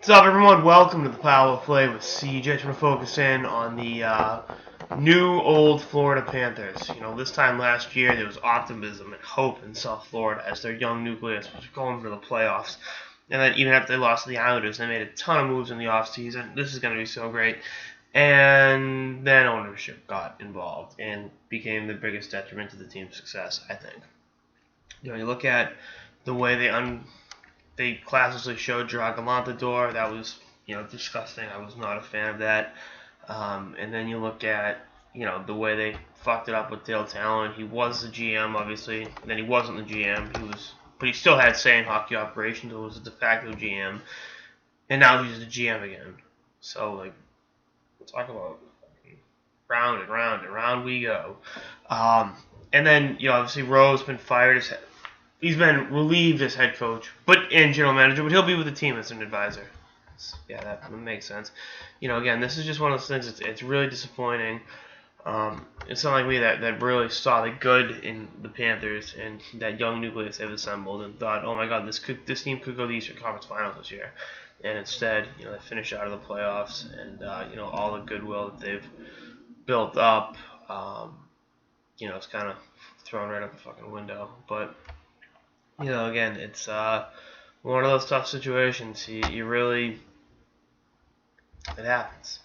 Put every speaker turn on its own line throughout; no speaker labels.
What's up, everyone? Welcome to the Power Play with CJ. Just want to focus in on the new old Florida Panthers. This time last year there was optimism and hope in South Florida as their young nucleus was going for the playoffs. And then even after they lost to the Islanders, they made a ton of moves in the offseason. This is going to be so great. And then ownership got involved and became the biggest detriment to the team's success, I think. You look at the way they classically showed Dragalantador. That was, disgusting. I was not a fan of that. And then you look at, the way they fucked it up with Dale Talon. He was the GM, obviously. And then he wasn't the GM. But he still had say in hockey operations. It was a de facto GM. And now he's the GM again. So, talk about round and round and round we go. And then, obviously Rowe's been fired. He's been relieved as head coach, and general manager, but he'll be with the team as an advisor. Yeah, that makes sense. Again, this is just one of those things. It's really disappointing. It's not like me that really saw the good in the Panthers and that young nucleus they've assembled and thought, oh my God, this team could go to the Eastern Conference Finals this year. And instead, they finish out of the playoffs, and all the goodwill that they've built up, it's kind of thrown right out the fucking window. But again, it's one of those tough situations. You really, it happens,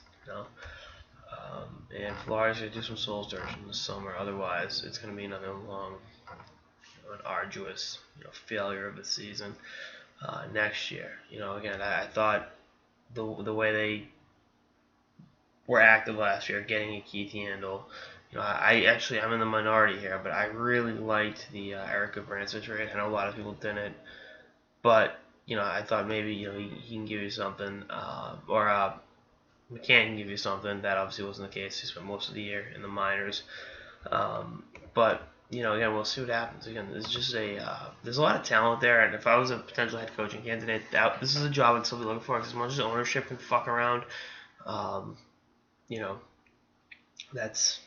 and Florida's going to do some soul searching this summer. Otherwise, it's going to be another long, an arduous, failure of the season next year. Again, I thought the way they were active last year, getting a Keith Handel. I'm in the minority here, but I really liked the Erica Branson trade. I know a lot of people didn't, but I thought maybe he can give you something, or McCann can give you something. That obviously wasn't the case. He spent most of the year in the minors, but again, we'll see what happens. Again, there's a lot of talent there, and if I was a potential head coaching candidate, this is a job I'd still be looking for because as much as ownership can fuck around, that's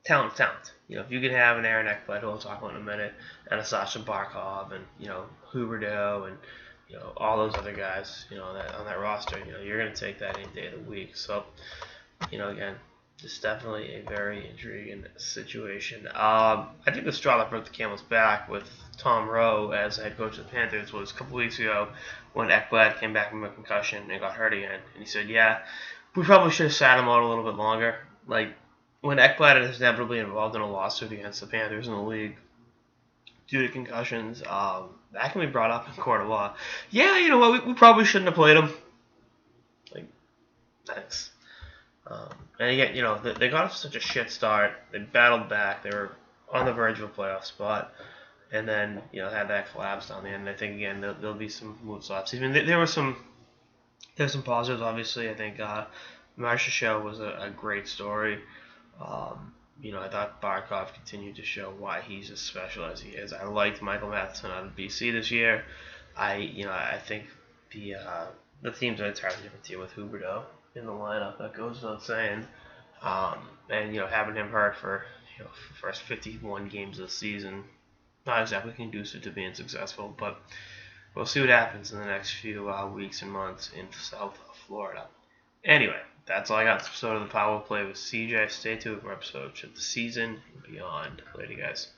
talent. If you could have an Aaron Ekblad, who I'll talk about in a minute, and a Sasha Barkov, and Huberdeau, and all those other guys, on that roster, you're gonna take that any day of the week. So, again, just definitely a very intriguing situation. I think the straw that broke the camel's back with Tom Rowe as head coach of the Panthers was a couple weeks ago when Ekblad came back from a concussion and got hurt again, and he said, "Yeah, we probably should have sat him out a little bit longer." When Ekblad is inevitably involved in a lawsuit against the Panthers in the league due to concussions, that can be brought up in court of law. Yeah, you know what? We probably shouldn't have played him. Thanks. And again, they got off such a shit start. They battled back. They were on the verge of a playoff spot, and then had that collapse down the end. And I think again there'll be some moves left. I mean, there were some positives. Obviously, I think Marsha Show was a great story. I thought Barkov continued to show why he's as special as he is. I liked Michael Matheson out of BC this year. I think the team's an entirely different team with Huberdeau in the lineup. That goes without saying. And having him hurt for first 51 games of the season, not exactly conducive to being successful. But we'll see what happens in the next few weeks and months in South Florida. Anyway, that's all I got. This episode of the Power Play with CJ. Stay tuned for episodes of the season and beyond. Later, guys.